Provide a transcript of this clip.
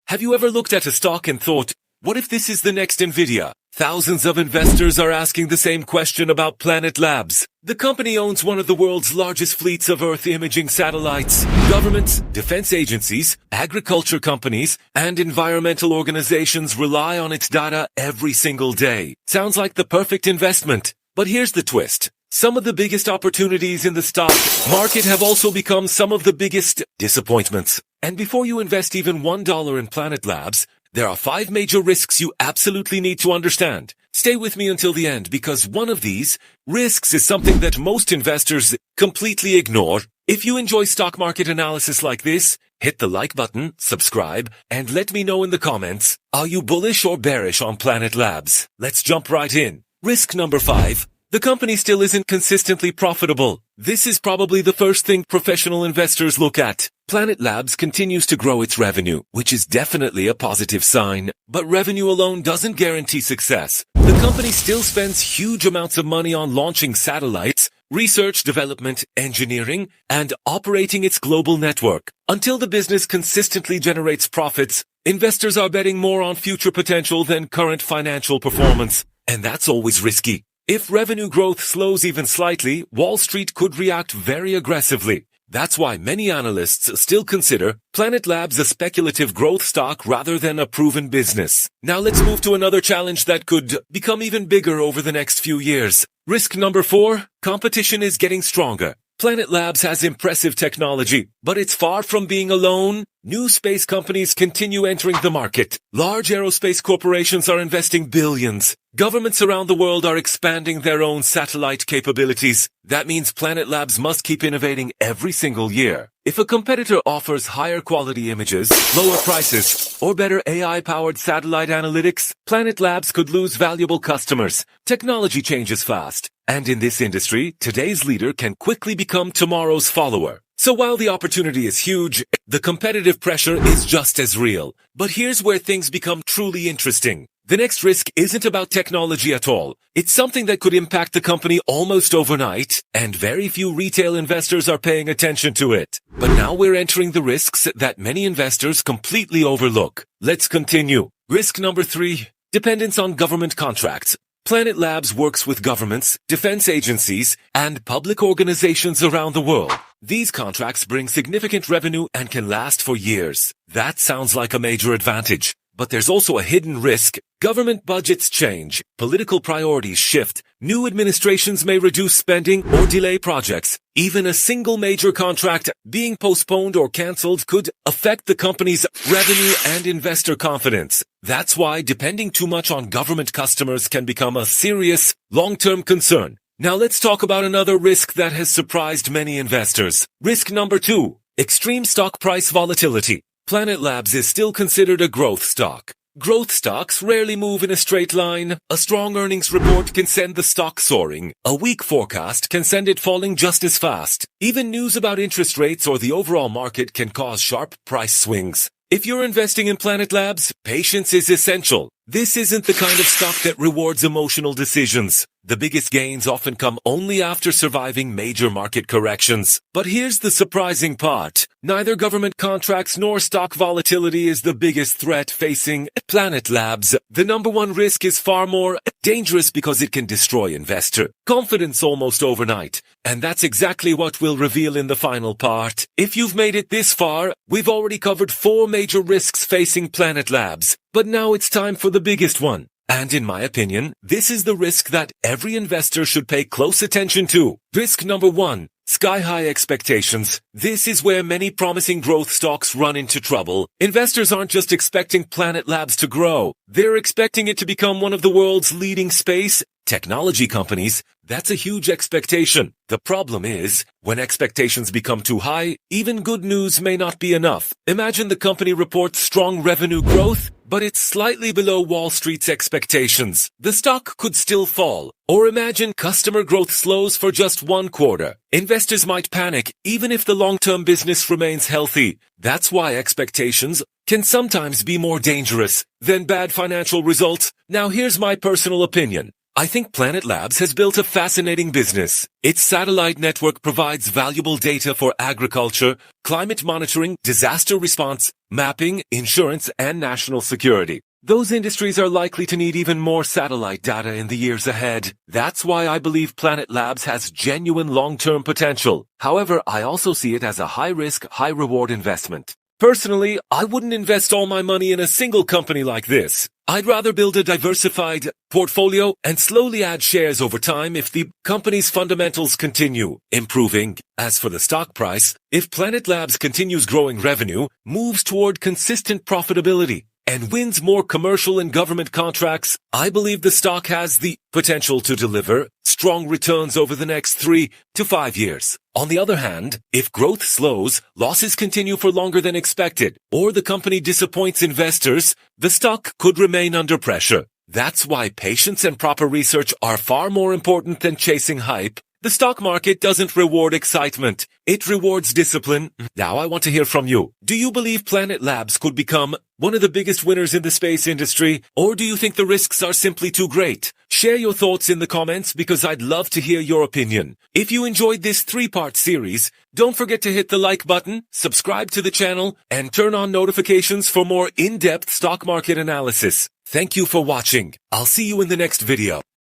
Have you ever looked at a stock and thought, what if this is the next NVIDIA? Thousands of investors are asking the same question about Planet Labs. The company owns one of the world's largest fleets of Earth imaging satellites. Governments, defense agencies, agriculture companies, and environmental organizations rely on its data every single day. Sounds like the perfect investment. But here's the twist. Some of the biggest opportunities in the stock market have also become some of the biggest disappointments. And before you invest even $1 in Planet Labs, there are 5 major risks you absolutely need to understand. Stay with me until the end because one of these risks is something that most investors completely ignore. If you enjoy stock market analysis like this, hit the like button, subscribe, and let me know in the comments, are you bullish or bearish on Planet Labs? Let's jump right in. Risk number 5. The company still isn't consistently profitable. This is probably the first thing professional investors look at. Planet Labs continues to grow its revenue, which is definitely a positive sign. But revenue alone doesn't guarantee success. The company still spends huge amounts of money on launching satellites, research, development, engineering, and operating its global network. Until the business consistently generates profits, investors are betting more on future potential than current financial performance. And that's always risky. If revenue growth slows even slightly, Wall Street could react very aggressively. That's why many analysts still consider Planet Labs a speculative growth stock rather than a proven business. Now let's move to another challenge that could become even bigger over the next few years. Risk number 4, competition is getting stronger. Planet Labs has impressive technology, but it's far from being alone. New space companies continue entering the market. Large aerospace corporations are investing billions. Governments around the world are expanding their own satellite capabilities. That means Planet Labs must keep innovating every single year. If a competitor offers higher quality images, lower prices, or better AI-powered satellite analytics, Planet Labs could lose valuable customers. Technology changes fast. And in this industry, today's leader can quickly become tomorrow's follower. So while the opportunity is huge, the competitive pressure is just as real. But here's where things become truly interesting. The next risk isn't about technology at all. It's something that could impact the company almost overnight, and very few retail investors are paying attention to it. But now we're entering the risks that many investors completely overlook. Let's continue. Risk number 3, dependence on government contracts. Planet Labs works with governments, defense agencies, and public organizations around the world. These contracts bring significant revenue and can last for years. That sounds like a major advantage. But there's also a hidden risk. Government budgets change, political priorities shift, new administrations may reduce spending or delay projects. Even a single major contract being postponed or cancelled could affect the company's revenue and investor confidence. That's why depending too much on government customers can become a serious, long-term concern. Now let's talk about another risk that has surprised many investors. Risk number 2, extreme stock price volatility. Planet Labs is still considered a growth stock. Growth stocks rarely move in a straight line. A strong earnings report can send the stock soaring. A weak forecast can send it falling just as fast. Even news about interest rates or the overall market can cause sharp price swings. If you're investing in Planet Labs, patience is essential. This isn't the kind of stock that rewards emotional decisions. The biggest gains often come only after surviving major market corrections. But here's the surprising part. Neither government contracts nor stock volatility is the biggest threat facing Planet Labs. The number 1 risk is far more dangerous because it can destroy investor confidence almost overnight. And that's exactly what we'll reveal in the final part. If you've made it this far, we've already covered 4 major risks facing Planet Labs. But now it's time for the biggest one. And in my opinion, this is the risk that every investor should pay close attention to. Risk number 1, sky-high expectations. This is where many promising growth stocks run into trouble. Investors aren't just expecting Planet Labs to grow. They're expecting it to become one of the world's leading space technology companies. That's a huge expectation. The problem is, when expectations become too high, even good news may not be enough. Imagine the company reports strong revenue growth, but it's slightly below Wall Street's expectations. The stock could still fall. Or imagine customer growth slows for just 1 quarter. Investors might panic, even if the long-term business remains healthy. That's why expectations can sometimes be more dangerous than bad financial results. Now here's my personal opinion. I think Planet Labs has built a fascinating business. Its satellite network provides valuable data for agriculture, climate monitoring, disaster response, mapping, insurance, and national security. Those industries are likely to need even more satellite data in the years ahead. That's why I believe Planet Labs has genuine long-term potential. However, I also see it as a high-risk, high-reward investment. Personally, I wouldn't invest all my money in a single company like this. I'd rather build a diversified portfolio and slowly add shares over time if the company's fundamentals continue improving. As for the stock price, if Planet Labs continues growing revenue, moves toward consistent profitability, and wins more commercial and government contracts, I believe the stock has the potential to deliver strong returns over the next 3 to 5 years. On the other hand, if growth slows, losses continue for longer than expected, or the company disappoints investors, the stock could remain under pressure. That's why patience and proper research are far more important than chasing hype. The stock market doesn't reward excitement. It rewards discipline. Now I want to hear from you. Do you believe Planet Labs could become one of the biggest winners in the space industry, or do you think the risks are simply too great? Share your thoughts in the comments because I'd love to hear your opinion. If you enjoyed this 3-part series, don't forget to hit the like button, subscribe to the channel, and turn on notifications for more in-depth stock market analysis. Thank you for watching. I'll see you in the next video.